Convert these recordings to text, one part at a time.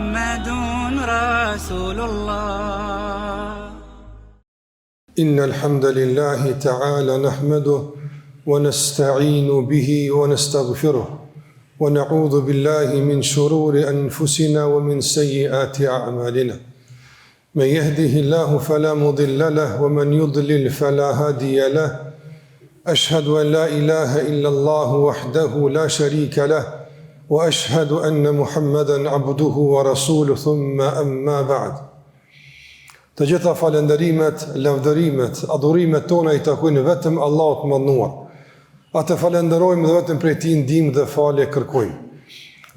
محمد رسول الله. إن الحمد لله تعالى نحمده ونستعين به ونستغفره ونعوذ بالله من شرور أنفسنا ومن سيئات أعمالنا. من يهده الله فلا مضل له ومن يضلل فلا هادي له. أشهد أن لا إله إلا الله وحده لا شريك له وأشهد أن محمدا عبده ورسوله ثم أما بعد. Të gjitha falenderimet, lavdërimet, adhurimet tona I takojnë vetëm Allahut të mënduar. Atë falenderojmë dhe vetëm prej Tij ndihmë dhe falje kërkojmë.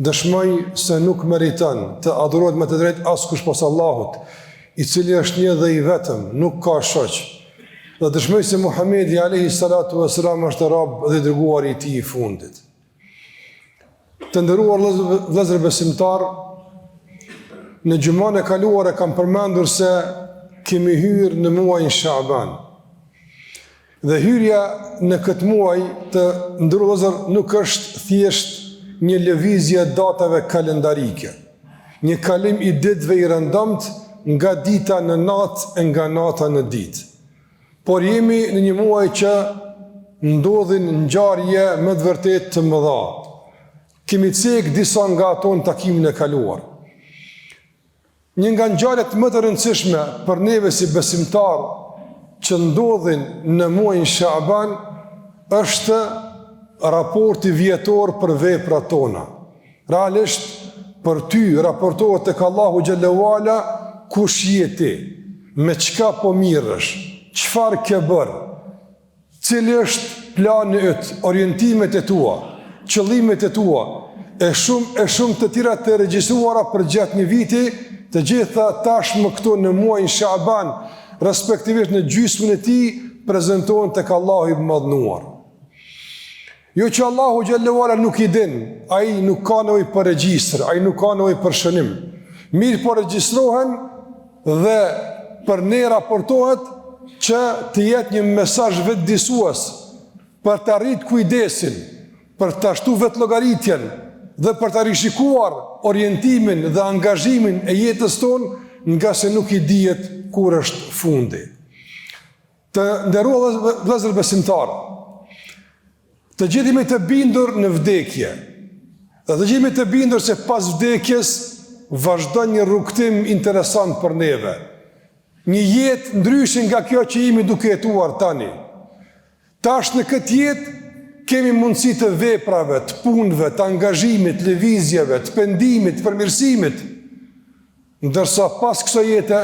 Dëshmoj se nuk meriton të adhurohet me të drejtë askush posa Allahut, I cili është një dhe I vetëm, nuk ka shoq. Dhe dëshmoj se Muhamedi alayhi salatu wasalam është rob dhe dërguari I Tij I fundit. Të nderuar vëllezër besimtar, në gjumën e kaluar e kam përmendur se kemi hyrë në muajin Shaaban. Dhe hyrja në këtë muaj të nderuar vëllezër nuk është thjesht një lëvizje datave kalendarike, një kalim I ditëve I rëndomt nga dita në natë e nga nata në ditë. Por jemi në një muaj që ndodhin ngjarje me të vërtetë të mëdha. Kemi cek disa nga ato në takimin e kaluar. Një nga ngjarjet më të rëndësishme për neve si besimtar që ndodhin në muajin Shaaban është raporti vjetor për veprat tona. Realisht për ty raportohet tek Allahu xhallahu ala kush je ti, me çka po mirresh, çfarë ke bërë, cili është plani yt, orientimet e tua, qëllimet e tua, e shumë të tjera të regjistruara për gjatë një viti, të gjitha tashmë këtu në muajin Shaaban, respektivisht në gjysmën e tij, prezantohen tek Allahu I mëdhnuar. Jo që Allahu xhallahu ala nuk I din, ai nuk ka nevojë për regjistër, ai nuk ka nevojë për shënim. Mirë po regjistrohen dhe për ne raportohet që të jetë një mesazh vetëdijsues për të arritur kujdesin, për të ashtu vetë llogaritjen dhe për të rishikuar orientimin dhe angazhimin e jetës tonë nga se nuk I dihet kur është fundi. Të nderuar vëllezër besimtarë, të gjithë jemi të bindur në vdekje, dhe të gjithë jemi të bindur se pas vdekjes vazhdon një rrugtim interesant për neve. Një jetë ndryshe nga kjo që jemi duke jetuar tani. Tash në këtë jetë kemi mundësi të veprave, të punëve, të angazhimit, lëvizjeve, të pendimit, të përmirësimit. Ndërsa pas kësaj jete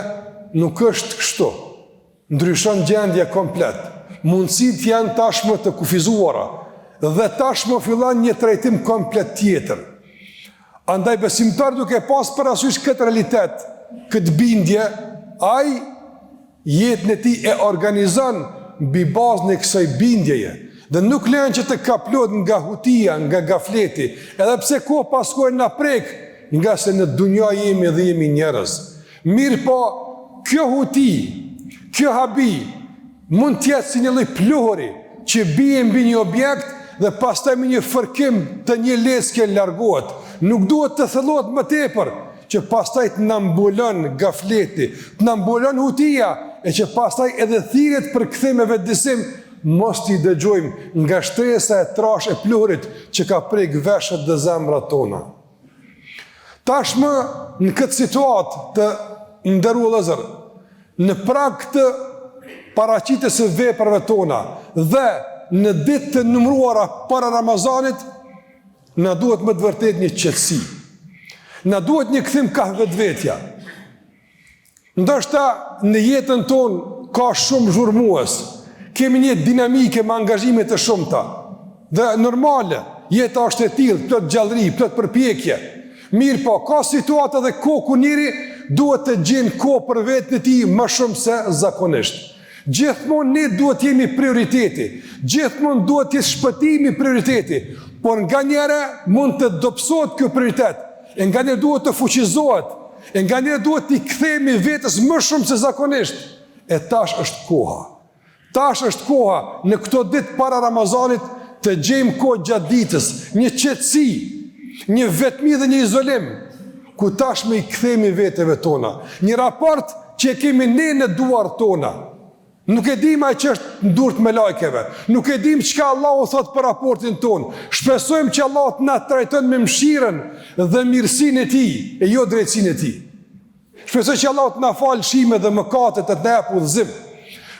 nuk është kështu. Ndryshon gjendja komplet. Mundësitë janë tashmë të kufizuara dhe tashmë fillon një trajtim komplet tjetër. Andaj besimtar duke pas parasysh këtë realitet, këtë bindje, ai jetën e tij e organizon mbi bazën e kësaj bindjeje. Dhe nuk lejon që të kaplot nga hutia, nga gafleti, edhe pse kohë pas kohë na prek, nga se në dunja jemi dhe jemi njerëz. Mirë po, kjo huti, kjo habi, mund tjetë si një lloj pluhuri që bie mbi një objekt dhe pastaj me një fërkim të një leske largohet. Nuk duhet të thellohet më tepër, që pastaj të na mbulon gafleti, të na mbulon hutia, e që pastaj edhe thirrjet për kthim e vetëdijsim mos t'i dëgjojmë nga shtresa e trash e pluhurit që ka prek veshët dhe zemrat tona. Tashmë në këtë situatë të nderuar vëllezër, në prag të paraqitjes së veprave tona dhe në ditë të numëruara para Ramazanit, na duhet më të vërtet një qetësi. Na duhet një kthim ka vetvetja. Ndoshta në jetën tonë ka shumë zhurmues. Kemi një dinamike me angazhime të shumta. Dhe normale, jeta është e tillë, plot gjallëri, plot përpjekje. Mirë po, ka situata dhe kohë ku njëri duhet të gjenë kohë për vetën e tij më shumë se zakonisht. Gjithmonë ne duhet jemi prioriteti, gjithmonë duhet të jetë shpëtimi prioriteti, por nganjëherë mund të dobësohet ky prioritet, e nganjëherë duhet të fuqizohet, e nganjëherë duhet t'i kthehemi vetes më shumë se zakonisht. E tash është koha. Tash është koha në këto ditë para Ramazanit të gjejmë kohë gjatë ditës, një qetësi, një vetmi dhe një izolim, ku tashme i kthemi veteve tona. Një raport që kemi ne në duar tona. Nuk e dim ai që është në durt me lajkeve. Nuk e dim çka Allahu thot për raportin ton. Shpresojmë që Allah të na trajton me mëshirën dhe mirësinë e tij, e jo drejtsinë e tij. Shpresoj që Allah të na falë shimet dhe mëkatet, të na jap udhëzim.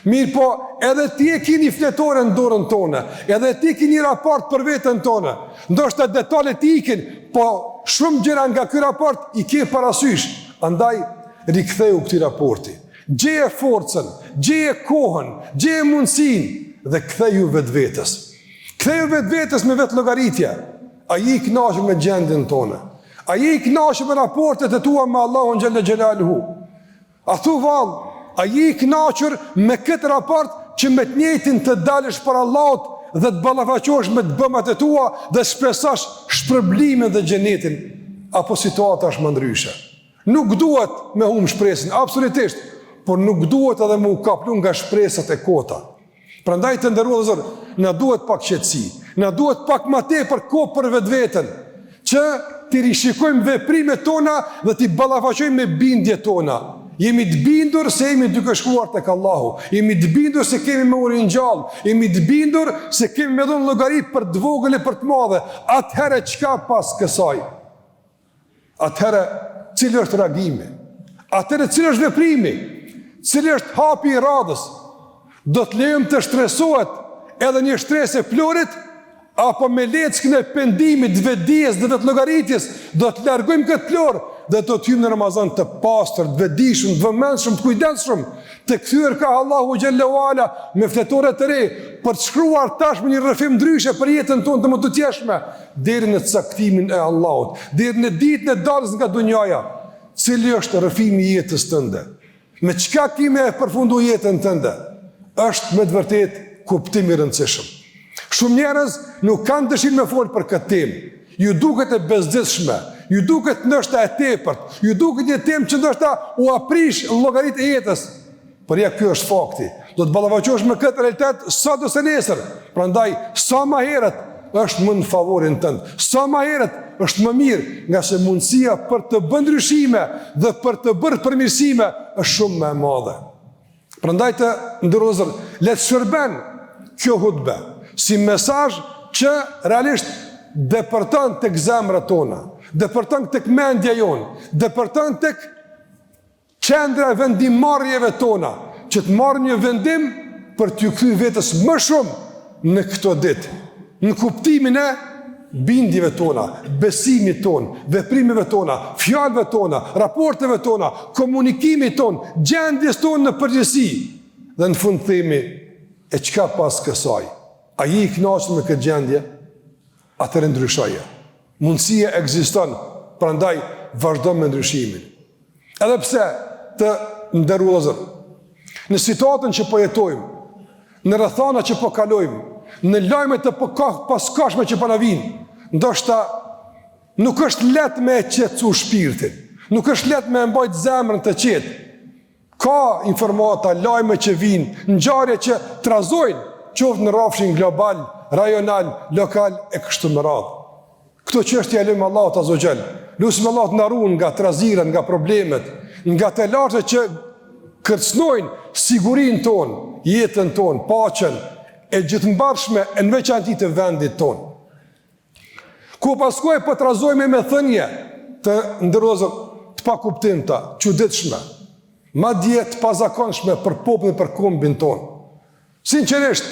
Mirë po, edhe ti e ki një fletore në dorën tonë, edhe ti ki një raport për vetën tonë. Ndoshta detalet ikin, po shumë gjëra nga ky raport i ke parasysh. Andaj riktheu këtij raporti. Gjeje forcën, gjeje kohën, gjeje mundësinë dhe ktheju vetvetes. Ktheju vetvetes me vetë llogaritje. Ai i kënaqur me gjendjen tonë. Ai i kënaqur me raportet e tua me Allahun xhalla xhelaluhu. A thu vallë, ai i kënaqur me këtë raport që me të njëjtin të dalësh për Allahut dhe të ballafaqosh me të bëmat e tua dhe shpresosh shpërblimin dhe xhenetin apo situata është më ndryshe. Nuk duhet me humb shpresën, absolutisht. Por nuk duhet edhe më u kaplu nga shpresat e kota. Prandaj të nderuar Zot, na duhet pak qetësi, na duhet pak më tepër kohë për vetveten, që ti rishikojmë veprimet tona dhe ti ballafaqojmë me bindjet tona. Jemi të bindur se jemi duke shkuar tek Allahu, jemi të bindur se kemi me urin gjallë, jemi të bindur se kemi me dhënë llogari për të vogël e për të madhe. Atëherë çka pas kësaj? Atëherë cili është reagimi? Atëherë cili është veprimi? Cili është hapi i radhës? Do të lejmë të shtresohet edhe një shtres e plorit, apo me leckën e pendimit, vetdijes dhe vetlogaritjes do të largojmë këtë plor dhe do të hyjmë në Ramazan të pastër, të vetdijshëm, të vëmendshëm, të kujdesshëm, të kthyer ka Allahu xhallahu ala me fletore të re për të shkruar tashmë një rrëfim ndryshe për jetën tonë të mëtutjeshme deri në caktimin e Allahut, deri në ditën e dalës nga dunjaja. Cili është rrëfimi i jetës tënde? Me çka kime e përfundu jetën tënde? Është me të vërtet kuptim i rëndësishëm. Shumë njerëz nuk kanë dëshirë me folë për këtë temë. Ju duket e bezdishme, ju duket ndoshta e tepërt, ju duket një temë që ndoshta u aprish llogaritë e jetës. Por ja ky është fakti. Do të ballafaqohesh me këtë realitet sot ose nesër. Prandaj sa më herët është më në favorin tënd. Sa më herët është më mirë, nga se mundësia për të bërë ndryshime dhe për të bërë përmirësime është shumë më e madhe. Prandaj të ndërrozër, le të shërben kjo hutbe si mesazh që realisht depërton tek zemrat tona, depërton tek mendja jonë, depërton tek qendra e vendimarrjeve tona, që të marrim një vendim për t'ju kthyer vetes më shumë në këto ditë, në kuptimin e bindjeve tona, besimit ton, veprimeve tona, fjalëve tona, raporteve tona, komunikimit ton, gjendjes tonë në përgjithësi. Dhe në fund themi, e çka pas kësaj? A je i kënaqur me këtë gjendje? Atëherë ndryshoje. Mundësia ekziston, prandaj vazhdo me ndryshimin. Edhe pse të nderuar Zot, në situatën që po jetojmë, në rrethana që po kalojmë, në lajmet të paskashme që po na vijnë, ndoshta nuk është lehtë me qetësu shpirtin, nuk është lehtë me mbajt zemrën të qetë. Ka informata, lajme që vijnë, ngjarje që trazojnë, qoftë në rrafshin global, rajonal, lokal e kështu me radhë. Këto çështje lëm Allahut azza xal. Lutim Allahut na ruan nga trazirat, nga problemet, nga të lartë që kërcënojnë sigurinë tonë, jetën tonë, paqen e gjithëmbarshme e në veçanti të vendit tonë. Ku paskoj po trazojmë me thënie të ndërrozë të pakuptimta, çuditshme, madje të pazakonshme për popullin, për kombin tonë. Sinqerisht,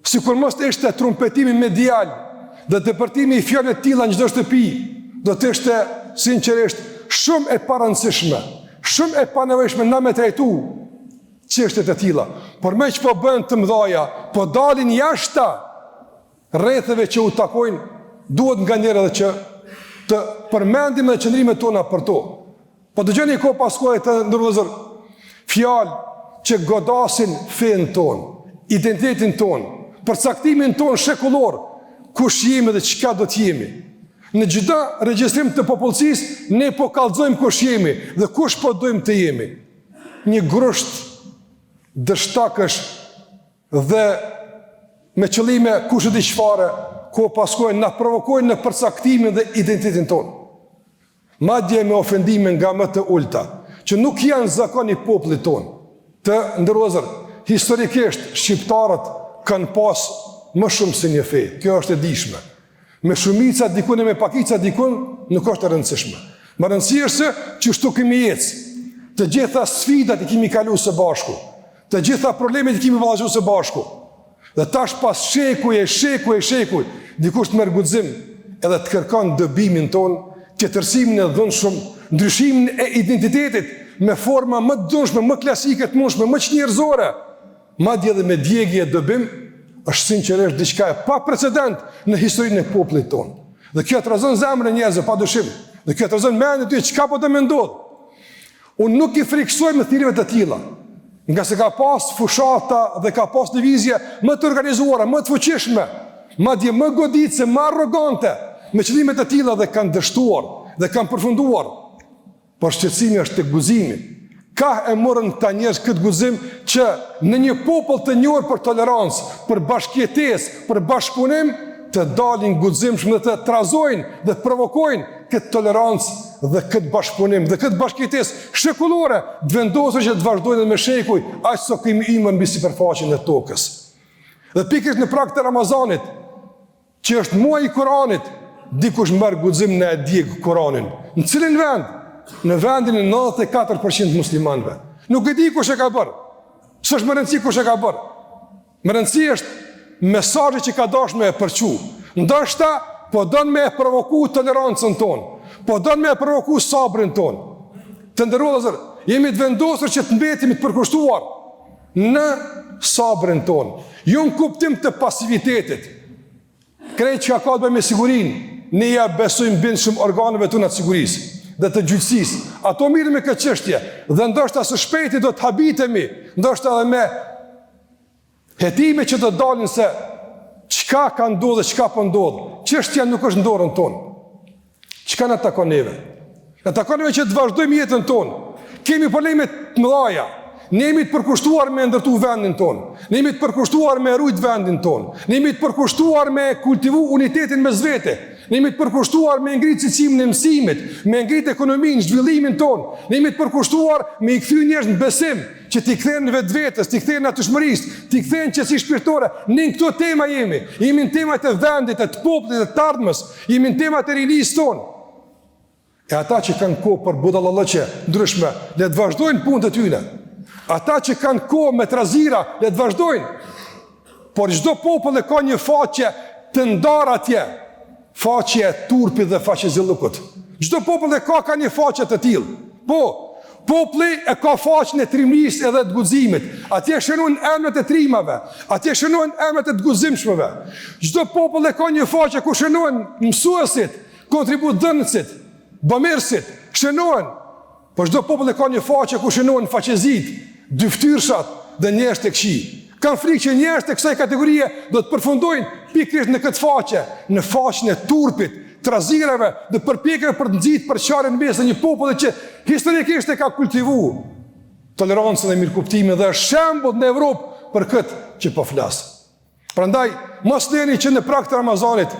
sikur mos të ishte trumpetimi medial dhe depërtimi i fjalëve të tilla në çdo shtëpi, do të ishte sinqerisht shumë e parëndësishme, shumë e panevojshme na me trajtu çështjet e tilla. Por me që po bëhen të mëdhaja, po dalin jashta rrethave që u takojnë, duhet nganjëherë edhe që të përmendim edhe qëndrimet tona për to. Po dëgjoni ko paskoj të ndërvëzër, fjalë që godasin fen ton, identitetin ton, përcaktimin ton shekullor, kush jemi dhe çka do të jemi. Në çdo regjistrim të popullsisë ne po kallëzojmë kush jemi dhe kush po dojmë të jemi. Një grusht dështakësh dhe me qëllime kush e di çfarë, ku paskojnë na provokojnë në përcaktimin dhe identitetin ton. madje me ofendime nga më të ulta, që nuk janë zakon i popullit tonë. Të ndërrozër, historikisht shqiptarët kanë pas më shumë se një fe. Kjo është e dishme. Me shumica dikun e me pakica dikun nuk është e rëndësishme. Më rëndësishme që shtu kemi ecë. Të gjitha sfidat i kemi kalu së bashku. Të gjitha problemet i kemi vallazhu së bashku. Dhe tash pas shekuj, dikush të merr guxim edhe të kërkon dëbimin ton, qetërsimin e dhunshëm, ndryshimin e identitetit me forma më të dhunshme, më klasike të mundshme, më njerëzore, madje edhe me djegje e dëbim, është sinqerisht diçka e pa precedent në historinë e popullit ton. Dhe kjo trazon zemrën e njerëzve padyshim. Dhe kjo trazon mendjen e tyre çka po të mendojnë. Unë nuk i friksoj me thirrjeve të tilla, nga se ka pas fushata dhe ka pas lëvizje më të organizuara, më të fuqishme, madje më goditse, më arrogante, me qëllime të tilla dhe kanë dështuar dhe kanë përfunduar. Por shqetësimi është tek guzimi. Ka e morën ta njerëz këtë guzim që në një popull të njohur për tolerancë, për bashkëjetesë, për bashkëpunim, të dalin guzimshëm dhe të trazojnë dhe provokojnë këtë tolerancë dhe këtë bashkëpunim dhe këtë bashkëjetesë shekullore, të vendosur që të vazhdojnë me shekuj, aq sa kemi imën mbi sipërfaqen e tokës. Dhe pikërisht në prag të Ramazanit, që është muaji i Kuranit, dikush merr guxim në e djeg Kuranin. Në cilin vend? Në vendin e 94% muslimanëve. Nuk e di kush e ka bërë. S'është më rëndësi kush e ka bërë. Më rëndësi është mesazhi që ka dashur me e përçu. Ndoshta po don me e provoku tolerancën tonë, po don me e provoku sabrin tonë. Të nderuar vëllezër, jemi të vendosur që të mbetemi të përkushtuar në sabrin tonë, jo në kuptim të pasivitetit. Krejt që ka të bëjë me sigurinë, ne ja besojmë bindshëm organeve tona të sigurisë dhe të gjyqësisë. Ato mirë me këtë çështje, dhe ndoshta së shpejti do të habitemi, ndoshta edhe me hetime që do të dalin se çka ka ndodhur dhe çka po ndodh. Çështja nuk është në dorën tonë. Çka na takon neve? Na takon neve që të vazhdojmë jetën tonë. Kemi probleme të mëdha. Ne jemi të përkushtuar me ndërtu vendin tonë. Ne jemi të përkushtuar me rujt vendin tonë. Ne jemi të përkushtuar me kultivu unitetin mes vete. Ne jemi të përkushtuar me ngritë cilësimin e mësimit, me ngritë ekonominë, zhvillimin tonë. Ne jemi të përkushtuar me i kthy njerëz në besim, që t'i kthejnë në vetvetes, t'i kthejnë në natyrshmërisë, t'i kthejnë qetësi shpirtore. Ne në këto tema jemi. Jemi në temat e vendit, e të popullit, e të ardhmës. Jemi në temat e rinisë tonë. E ata që kanë kohë për budallallëqe ndryshme, le të vazhdojnë punët e tyre. Ata që kanë kohë me trazira, le të vazhdojnë. Por çdo popull ka një faqe të ndarë atje, faqe e turpit dhe faqe zillukut. Çdo popull ka një faqe të tillë. Po, populli e ka faqen e trimërisë edhe të guximit. Atje shënohen emrat e trimave, atje shënohen emrat e të guximshmëve. Çdo popull ka një faqe ku shënohen mësuesit, kontributdhënësit, bamirësit, shënohen. Por çdo popull ka një faqe ku shënohen faqezit, dyftyrshat dhe njerëz të këqij. Kanë frikë që njerëz të kësaj kategorie do të përfundojnë pikërisht në këtë faqe, në faqen e turpit, trazirave dhe përpjekjeve për të nxitur përçarjen mes të një populli që historikisht e ka kultivuar tolerancën dhe mirëkuptimin dhe është shembull në Evropë për këtë që po flas. Prandaj, mos lejeni që në prag të Ramazanit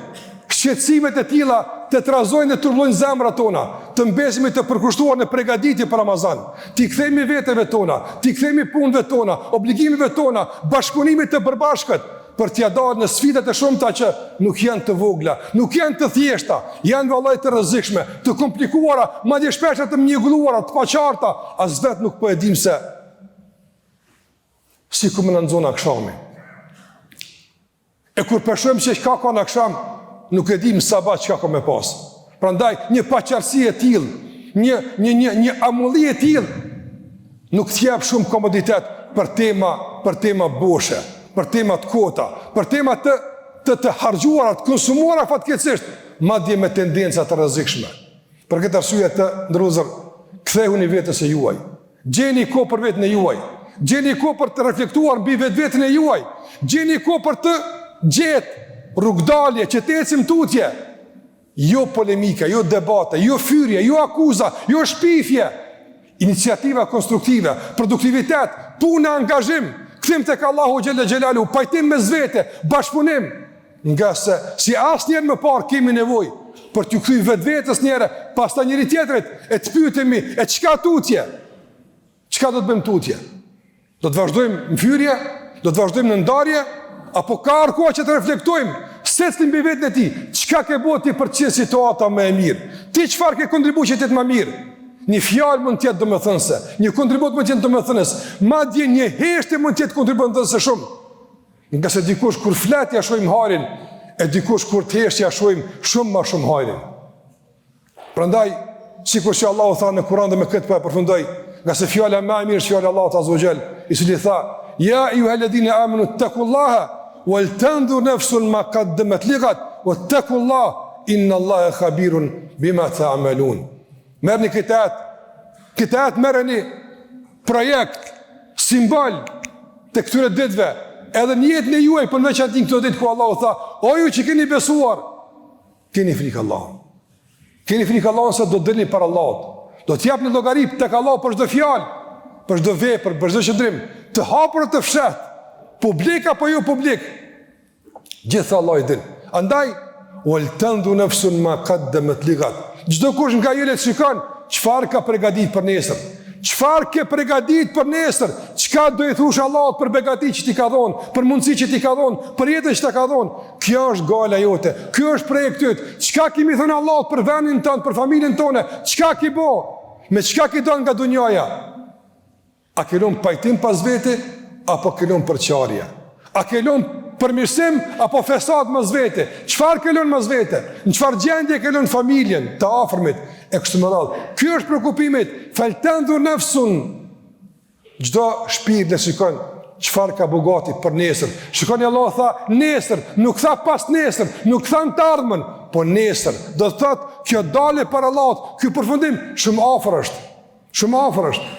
shqetësimet e tilla të trazojnë dhe turbullojnë zemrat tona, të mbesemi të përkushtuar në përgatitje për Ramazan, t'i kthejmë vetëve tona, t'i kthejmë punëve tona, obligimeve tona, bashkëpunimit të përbashkët, për t'ia dalë në sfidat e shumta që nuk janë të vogla, nuk janë të thjeshta, janë vallaj të rrezikshme, të komplikuara, madje shpesh të mjegulluara, të paqarta, as vetë nuk po e dim se si ku më në nxon akshami. E kur përshojmë që ka në aksham, nuk e dim sabat çka ka me pas. Prandaj një paqartësi e tillë, një amulli e tillë nuk t'jap shumë komoditet për tema boshe, për tema të kota, për tema të harxhuara, të konsumuara fatkeqësisht, madje me tendenca të rrezikshme. Për këtë arsye të ndrozur, kthehuni vetes e juaj. Gjeni kohë për veten e juaj. Gjeni kohë për të reflektuar mbi vetveten e juaj. Gjeni kohë për të gjetë rrugdalje, që të ecim tutje, jo polemika, jo debate, jo fyrje, jo akuza, jo shpifje, iniciativa konstruktive, produktivitet, punë, angazhim, kthim tek Allahu xhella xhelalu, pajtim me zvete, bashkëpunim, nga se si asnjëherë më parë kemi nevojë për t'ju kthy vetvetes njëre, pastaj njëri tjetrit, e të pyetemi, e çka tutje? Çka do të bëjmë tutje? Do të vazhdojmë në fyrje? Do të vazhdojmë në ndarje? Apo ka arkoa që të reflektojmë secili mbi veten e tij, çka ke bëu ti për të qenë situata më e mirë? Ti çfarë ke kontribuar që të jetë më mirë? Një fjalë mund të jetë domethënëse, një kontribut mund të jetë domethënës, madje një heshtje mund të jetë kontribuese shumë. Nga se dikush kur flet ja shohim harin, e dikush kur të hesht ja shohim shumë më shumë harin. Prandaj, sikur që Allahu tha në Kur'an dhe me këtë po e përfundoj, nga se fjala më e mirë është fjala e Allahut azza wa jall, i cili tha: "Ya ayyuhalladhina amanu taqullaha wal tanzur nafsun ma qaddamat lighad wattaqullaha innallaha khabirun bima ta'malun." Merrni këtë atë merrni projekt, simbol të këtyre ditëve, edhe në jetën e juaj, për veçantë këto ditë ku Allahu tha: "O ju që keni besuar, keni frikë Allahut. Keni frikë Allahut se do të dilni para Allahut. Do të japni llogari tek Allahu për çdo fjalë, për çdo vepër, për çdo qëndrim, të hapur të fshat, publik apo jo publik. Gjithë Allah i din. Andaj, wal tandu nafsun ma qaddamat lighad." Çdo kush nga ju le të shikon çfarë ka përgatitur për nesër. Çfarë ke përgatitur për nesër? Çka do i thush Allahut për begati që ti ka dhënë, për mundësi që ti ka dhënë, për jetën që ta ka dhënë? Kjo është gala jote. Ky është projekti yt. Çka kemi thënë Allahut për vendin tonë, për familjen tonë? Çka ke bë? Me çka ke dhënë nga dunjaja? A ke lënë pajtim pas vete apo ke lënë përçarje? A ke lënë përmirësim apo fesad mas vete? Çfarë ke lënë mas vete? Në çfarë gjendje ke lënë familjen, të afërmit e kështu me radhë? Ky është shqetësimi. Faltandu nafsun. Çdo shpirt le shikon çfarë ka bogati për nesër. Shikoni, Allah tha nesër, nuk tha pas nesër, nuk tha në të ardhmen, po nesër. Do të thotë kjo dalë para Allahut, ky përfundim shumë afër është. Shumë afër është.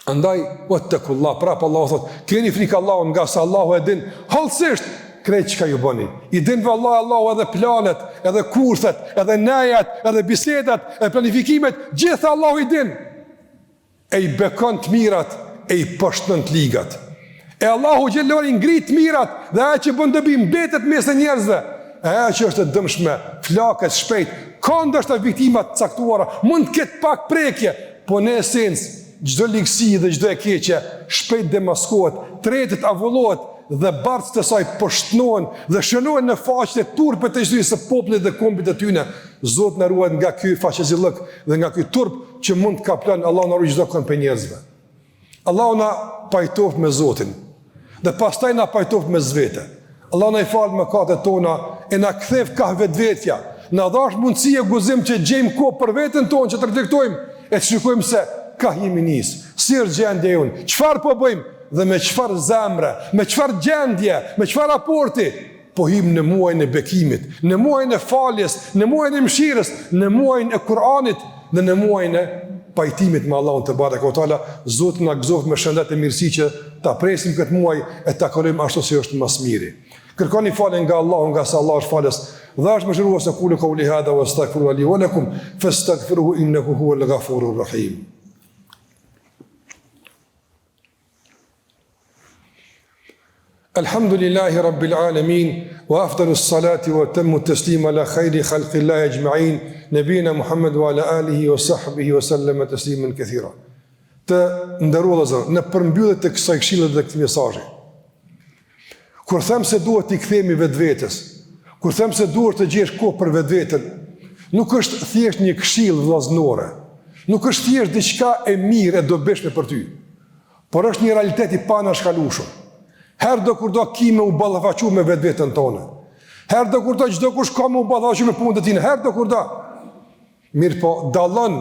Andaj, wattaqullah, prapë Allahu thot, keni frikë Allahut, nga sa Allahu e din hollësisht krejt çka ju bëni. I din vallahi Allahu edhe planet, edhe kurthet, edhe nejat, edhe bisedat, edhe planifikimet, gjithë Allahu i din. E i bekon të mirat, e i poshtën të ligat. E Allahu xhelori ngrit mirat, dhe ajo që bën dobi mbetet mes njerëzve. Ajo që është e dëmshme, flakët shpejt, ka ndoshta viktima të caktuara, mund të ketë pak prekje, po në esencë çdo ligësi dhe çdo e keqe shpejt demaskohet, tretet avullohet dhe bartës të saj poshtnohen dhe shënohen në faqet e turpet të historisë së popullit dhe kombit të tyre. Zoti na ruaj nga ky faqezillëk dhe nga ky turp që mund të kaplan. Allahu na ruaj çdo kënd për njerëzve. Allahu na pajtoft me Zotin dhe pastaj na pajtoft me zvete. Allahu na i fal mëkatet tona e na kthef ka vetvetja. Na dhash mundësi e guzim që gjejmë kohë për veten tonë, që të reflektojmë e të shikojmë se ka jemi nis, si është gjendja jonë, çfarë po bëjmë dhe me çfarë zemre, me çfarë gjendje, me çfarë raporti po him në muajin e bekimit, në muajin e faljes, në muajin e mëshirës, në muajin e Kur'anit dhe në muajin e pajtimit me Allahun te bareka o taala. Zoti na gëzoft me shëndet e mirësi që ta presim këtë muaj e ta kalojmë ashtu si është më së miri. Kërkoni falje nga Allahu, nga sa Allah është falës. Dhe është mëshirues aqulu qawli hadha wastaghfiru li wa lakum fastaghfiruhu innahu huwal ghafurur rahim. Alhamdulillahi Rabbil Alamin, wa afdalus salati wa tammu taslima ala khayri khalqillahi ajma'in, nabina Muhammad wa ala alihi wa sahbihi wa sallama tasliman kathira. Të nderuar zot, në përmbyllje të kësaj këshille dhe këtij mesazhi, kur them se duhet t'i kthemi vetvetes, kur them se duhet të gjesh kohë për vetveten, nuk është thjesht një këshill vllaznore, nuk është thjesht diçka e mirë e dobishme për ty, por është një realitet i panashkalueshëm. Herë do kur do kime u ballafaqu me vetveten tonë. Herë do kur do çdo kush ka me u ballafaqu me punën e tij. Herë do kur do. Mirë po, dallon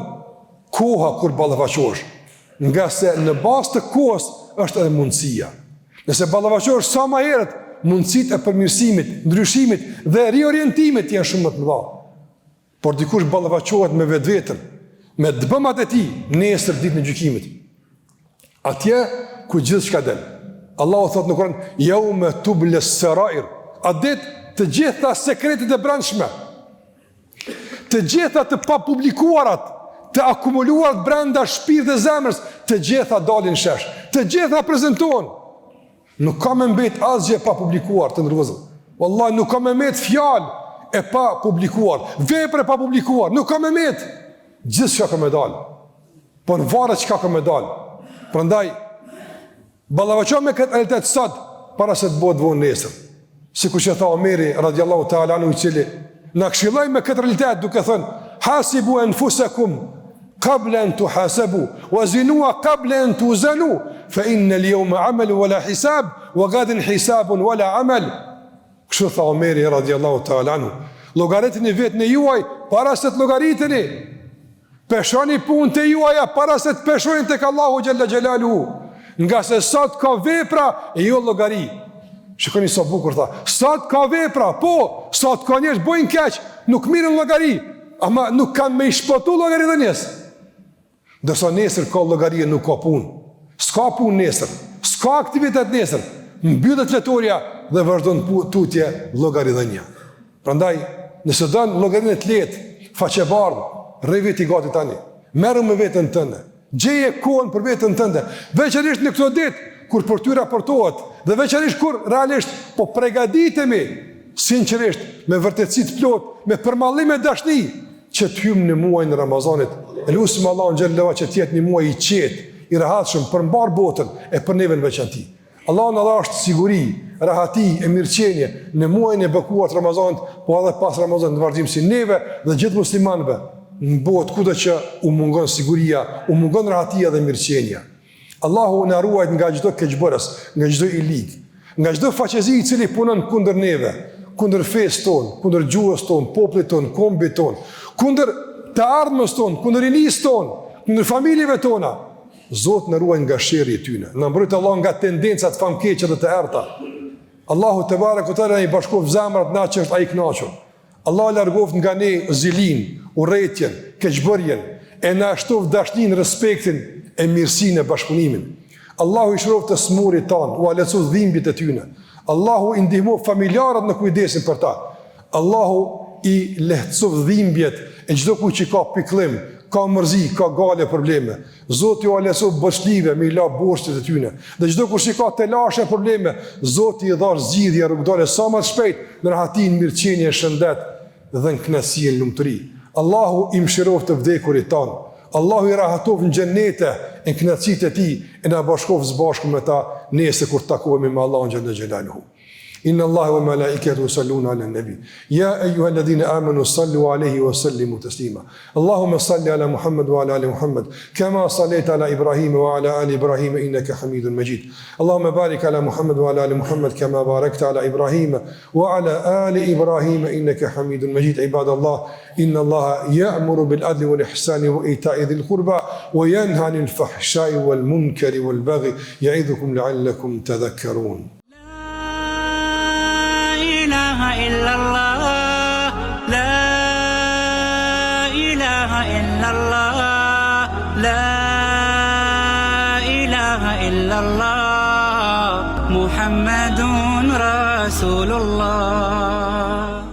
koha kur ballafaqohesh. Nga se në bazë të kohës është edhe mundësia. Nëse ballafaqohesh sa më herët, mundësitë e përmirësimit, ndryshimit dhe riorientimit janë shumë më të mëdha. Por dikush ballafaqohet me vetveten, me dëbëmat e tij, nesër ditën e gjykimit. Atje ku gjithçka del. Allahu thot në Kur'an, yawma tubla as-sarair, a ditë të gjitha sekretet e brendshme, të gjitha të papublikuarat, të akumuluarat brenda shpirtit dhe zemrës, të gjitha dalin shesh, të gjitha prezantohen. Nuk ka më mbet asgjë pa publikuar të ndërgozur. Wallahi nuk ka më mbet fjalë e pa publikuar, vepra e pa publikuar, nuk ka me met. Gjithçka ka me dal. Po në varet çka ka me dal. Prandaj ballavaço me këtë realitet sot para se të bëhet vonë nesër. Sikur që tha Omeri radiallahu ta'ala anhu, i cili na këshilloi me këtë realitet duke thënë: hasibu anfusakum qabla an tuhasabu wa zinua qabla an tuzanu fa inna al-yawma 'amalu wa la hisab wa gadan hisabun wa la 'amal. Kështu tha Omeri radiallahu ta'ala anhu, llogaritni vetën e juaj para se të llogariteni. Peshoni punët e juaja para se të peshojnë tek Allahu xhalla xhelaluhu. Nga se sot ka vepra e jo llogari. Shikoni sa bukur tha. Sot ka vepra, po, sot ka njerëz bojnë keq, nuk mirën llogari, ama nuk kanë me i shpëtu llogari dhe njerëz. Dërsa nesër ka llogari e nuk ka punë. S'ka punë nesër, s'ka aktivitet nesër. Mbyllet fletoria dhe vazhdon tutje llogaridhënia. Prandaj, nëse don llogarinë të lehtë, faqebardh, rri veti gati tani. Merru me veten tënde. Gjeje kohën për veten tënde. Veçanërisht në këto ditë kur për ty raportohet dhe veçanërisht kur realisht po përgatitemi sinqerisht me vërtetësi të plot, me përmallim e dashni që të hyjmë në muajin e Ramazanit. Lutim Allahun xhallahu që të jetë një muaj i qetë, i rahatshëm për mbar botën e për neve në veçantë. Allahu na dhash siguri, rahati e mirëqenie në muajin e bekuar të Ramazanit, po edhe pas Ramazanit në vazhdim si neve dhe gjithë muslimanëve në botë kudo që u mungon siguria, u mungon rahatia dhe mirëqenia. Allahu na ruajt nga çdo keqbërës, nga çdo i lig, nga çdo faqezi i cili punon kundër neve, kundër fesë tonë, kundër gjuhës tonë, popullit tonë, kombit tonë, kundër të ardhmës tonë, kundër rinisë tonë, kundër familjeve tona. Zoti na ruaj nga sherrri i tyre. Na mbrojt Allah nga tendencat famkeqe dhe të errta. Allahu te barekuhu te i bashkoft zemrat na që është ai i kënaqur. Allah largoft nga ne zilin, urrëtitjen, keqbërjen, e na shtoft dashnin, respektin e mirësinë e bashkëpunimin. Allahu i shëroft të smurit tanë, u alecu dhimbjet e tyne. Allahu i ndihmoft familjarët në kujdesin për ta. Allahu i lehtësoft dhimbjet e çdo kujt që ka pikëllim, ka mërzi, ka gale probleme. Zoti u alecu bështlive me i la borxhet e tyne. Dhe çdo kush që ka telashe probleme, Zoti i dhash zgjidhje rrugdore sa më shpejt në rahatin, mirëqenie, shëndet dhe në kënaqësi e lumturi. Allahu i mëshiroft të vdekurit tanë. Allahu i rahatov në gjennete, në kënaqësitë e tij, e na bashkov së bashku me ta nesër kur takohemi me Allahun xhalla xhelaluhu. Inna Allaha wa malaikatahu yusalluna 'alan nabi. Ya ayyuhalladhina amanu sallu 'alayhi wa sallimu taslima. Allahumma salli 'ala Muhammad wa 'ala ali Muhammad, kama sallaita 'ala Ibrahim wa 'ala ali Ibrahim innaka Hamidun Majid. Allahumma barik 'ala Muhammad wa 'ala ali Muhammad kama barakta 'ala Ibrahim wa 'ala ali Ibrahim innaka Hamidun Majid. Ibadallah, inna Allaha ya'muru bil 'adli wal ihsani wa ita'i dhil qurba wa yanha 'anil fahsha'i wal munkari wal baghi ya'idhukum la'allakum tadhakkarun. إلا الله لا إله إلا الله لا إله إلا الله محمد رسول الله.